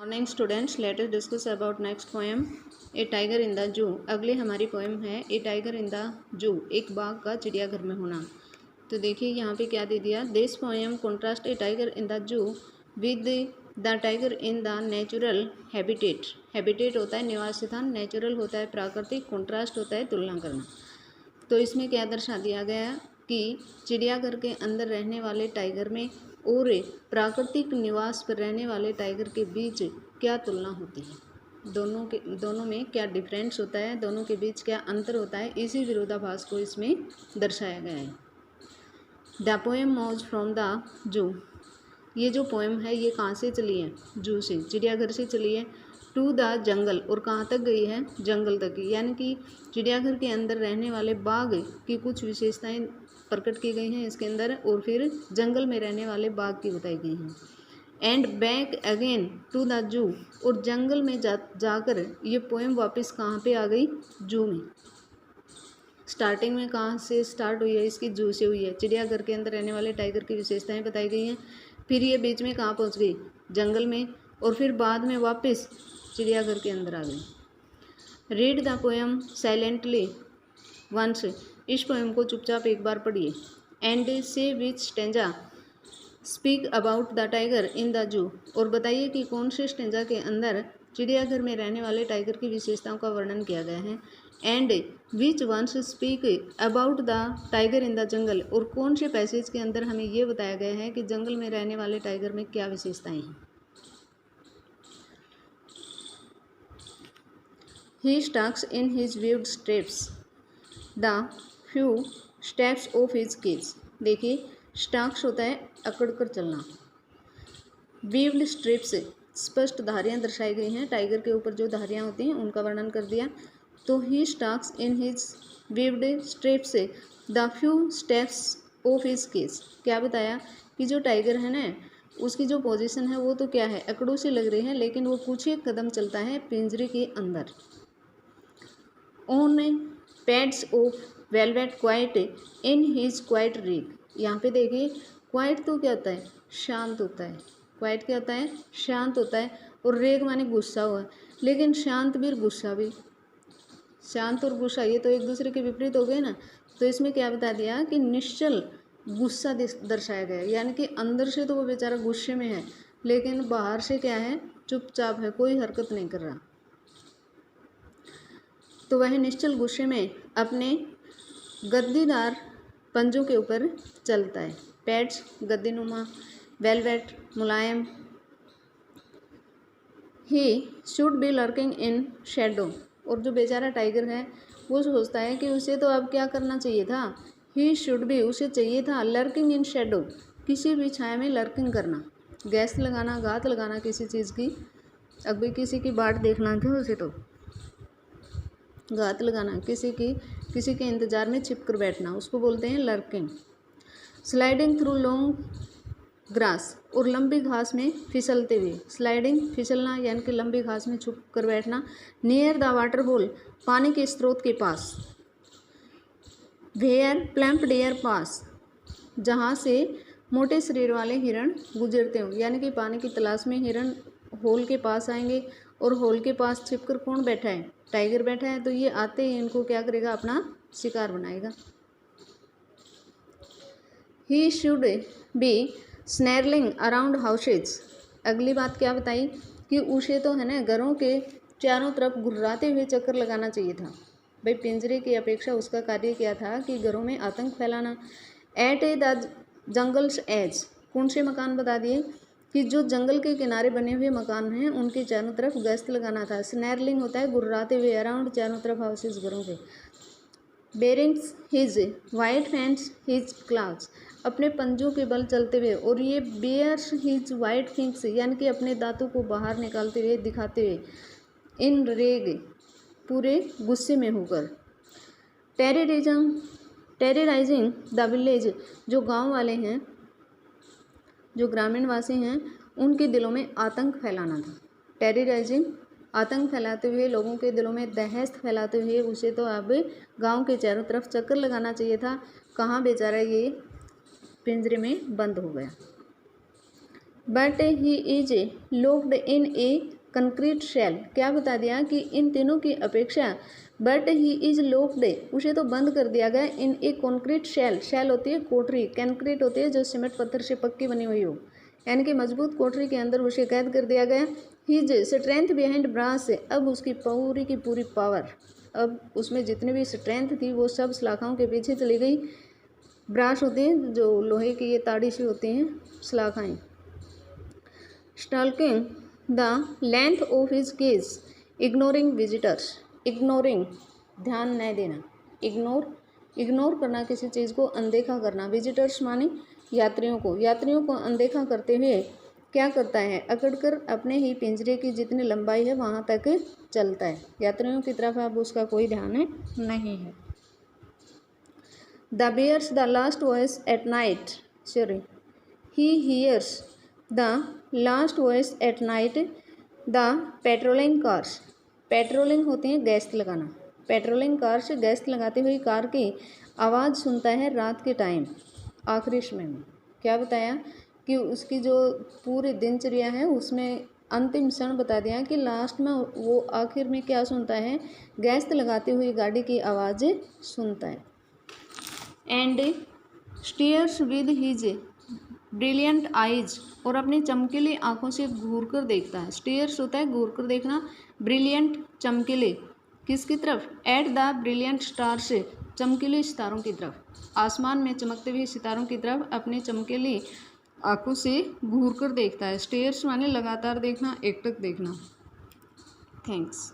Morning students, let us discuss about next poem A tiger in the जू। अगली हमारी poem है ए tiger in the जू, एक बाघ का चिड़ियाघर में होना। तो देखिए यहाँ पे क्या दे दिया। This poem contrast A tiger in the जू with the tiger in the natural habitat. Habitat होता है निवास स्थान, नेचुरल होता है प्राकृतिक, कॉन्ट्रास्ट होता है तुलना करना। तो इसमें क्या दर्शा दिया गया कि चिड़ियाघर के अंदर रहने वाले टाइगर में और प्राकृतिक निवास पर रहने वाले टाइगर के बीच क्या तुलना होती है, दोनों में क्या डिफरेंस होता है, दोनों के बीच क्या अंतर होता है, इसी विरोधाभास को इसमें दर्शाया गया है। The poem moves from the zoo. ये जो पोएम है ये कहाँ से चली है? जू से, चिड़ियाघर से चली है। टू द जंगल, और कहाँ तक गई है? जंगल तक, यानी कि चिड़ियाघर के अंदर रहने वाले बाघ की कुछ विशेषताएं प्रकट की गई हैं इसके अंदर, और फिर जंगल में रहने वाले बाघ की बताई गई हैं। And back again to the zoo, और जंगल में जाकर ये पोएम वापस कहाँ पे आ गई? जू में। स्टार्टिंग में कहाँ से स्टार्ट हुई है? इसकी जू से हुई है। चिड़ियाघर के अंदर रहने वाले टाइगर की विशेषताएं बताई गई हैं, फिर ये बीच में कहाँ पहुँच गई? जंगल में, और फिर बाद में वापस चिड़ियाघर के अंदर आ गई। Read the poem silently once, इस पोएम को चुपचाप एक बार पढ़िए। एंड से which stanza speak about the tiger in the zoo, और बताइए कि कौन से स्टेंजा के अंदर चिड़ियाघर में रहने वाले टाइगर की विशेषताओं का वर्णन किया गया है। And which ones speak about the tiger in the jungle, और कौन से पैसेज के अंदर हमें ये बताया गया है कि जंगल में रहने वाले टाइगर में क्या विशेषताएं हैं। He stuck in his weaved steps, the few steps of his cage। देखिए, स्टाक्स होता है अकड़ कर चलना, वीव्ड स्ट्रिप्स स्पष्ट धारियाँ दर्शाई गई हैं, टाइगर के ऊपर जो धारियाँ होती हैं उनका वर्णन कर दिया। तो he stalks in his weaved strips the few steps of his cage, क्या बताया कि जो टाइगर है ना उसकी जो पोजीशन है वो तो क्या है, अकड़ों से लग रही है, लेकिन वो कुछ एक कदम चलता है पिंजरे के अंदर। On pads of velvet quite in his quiet rig, यहाँ पे देखिए क्वाइट तो क्या होता है? शांत होता है। क्वाइट क्या होता है? शांत होता है। और रेग माने गुस्सा हुआ, लेकिन शांत भी और गुस्सा भी। शांत और गुस्सा ये तो एक दूसरे के विपरीत हो गए ना। तो इसमें क्या बता दिया कि निश्चल गुस्सा दर्शाया गया, यानी कि अंदर से तो वो बेचारा गुस्से में है, लेकिन बाहर से क्या है? चुपचाप है, कोई हरकत नहीं कर रहा। तो वह निश्चल गुस्से में अपने गद्दीदार पंजों के ऊपर चलता है। पैड्स गद्दीनुमा, वेलवेट मुलायम। He should be lurking in shadow, और जो बेचारा टाइगर है वो सोचता है कि उसे तो अब क्या करना चाहिए था? ही शुड बी, उसे चाहिए था लर्किंग इन शेडो, किसी भी छाया में लर्किंग करना, गैस लगाना, घात लगाना किसी चीज़ की। अब भी किसी की बाट देखना थी उसे, तो घात लगाना, किसी के इंतज़ार में छिप कर बैठना, उसको बोलते हैं lurking. Sliding through long grass, और लंबी घास में फिसलते हुए। स्लाइडिंग फिसलना, यानी कि लंबी घास में छुप कर बैठना। नियर द वाटर होल, पानी के स्रोत के पास। वेयर प्लम्प डेयर पास, जहाँ से मोटे शरीर वाले हिरण गुजरते हों, यानी कि पानी की तलाश में हिरण होल के पास आएंगे, और होल के पास छिपकर कौन बैठा है? टाइगर बैठा है। तो ये आते ही इनको क्या करेगा? अपना शिकार बनाएगा। He should be snarling around houses. अगली बात क्या बताई कि उसे तो है ना घरों के चारों तरफ घुर्राते हुए चक्कर लगाना चाहिए था। भाई पिंजरे की अपेक्षा उसका कार्य क्या था कि घरों में आतंक फैलाना। At a the jungle's edge, कौन से मकान बता दिए कि जो जंगल के किनारे बने हुए मकान हैं उनके चारों तरफ गश्त लगाना था। स्नैरलिंग होता है घुर्राते हुए, अराउंड चारों तरफ हाउसेज घरों के। Bearings his white hands his clouds, अपने पंजों के बल चलते हुए, और ये बेयर्स हिज वाइट थिंग्स, यानी कि अपने दांतों को बाहर निकालते हुए, दिखाते हुए। इन रेग, पूरे गुस्से में होकर। टेरराइजिंग द विलेज, जो गांव वाले हैं, जो ग्रामीण वासी हैं, उनके दिलों में आतंक फैलाना था। टेरराइजिंग, आतंक फैलाते हुए, लोगों के दिलों में दहशत फैलाते हुए उसे तो अब गांव के चारों तरफ चक्कर लगाना चाहिए था। कहाँ बेचारा ये पिंजरे में बंद हो गया। But he is locked in a concrete shell. क्या बता दिया कि इन तीनों की अपेक्षा बट ही इज लॉक्ड, उसे तो बंद कर दिया गया, इन ए कॉन्क्रीट शेल। शेल होती है कोठरी, कंक्रीट होती है जो सीमेंट पत्थर से पक्की बनी हुई हो, यानी कि मजबूत कोठरी के अंदर उसे कैद कर दिया गया। हिज स्ट्रेंथ बिहाइंड ब्रास, अब उसकी पूरी की पूरी पावर, अब उसमें जितनी भी स्ट्रेंथ थी वो सब सलाखाओं के पीछे चली गई। ब्रास होते हैं जो लोहे की ये ताड़ी से होती हैं सलाखाएँ। Stalking the length of his cage, ignoring visitors, ignoring ध्यान न देना, इग्नोर करना, किसी चीज़ को अनदेखा करना। विजिटर्स माने यात्रियों को अनदेखा करते हुए क्या करता है, अकड़कर अपने ही पिंजरे की जितनी लंबाई है वहाँ तक चलता है। यात्रियों की तरफ अब उसका कोई ध्यान नहीं है। The bears the last voice at night, sorry, he hears the last voice at night the patrolling cars, patrolling होती है गश्त लगाना, पेट्रोलिंग कार से गश्त लगाते हुए कार की आवाज़ सुनता है रात के टाइम। आखिरी समय में क्या बताया कि उसकी जो पूरी दिनचर्या है उसमें अंतिम क्षण बता दिया कि लास्ट में वो आखिर में क्या सुनता है, गश्त लगाते हुए गाड़ी की आवाज़ सुनता है। And stairs with his brilliant eyes, और अपनी चमकीली आंखों से घूर कर देखता है। स्टीयर्स होता है घूर कर देखना, ब्रिलियंट चमकीले, किसकी तरफ, एट द ब्रिलियंट स्टार से, चमकीले सितारों की तरफ, आसमान में चमकते हुए सितारों की तरफ अपनी चमकीली आंखों से घूर कर देखता है। स्टेयर्स माने लगातार देखना, एकटक देखना। थैंक्स।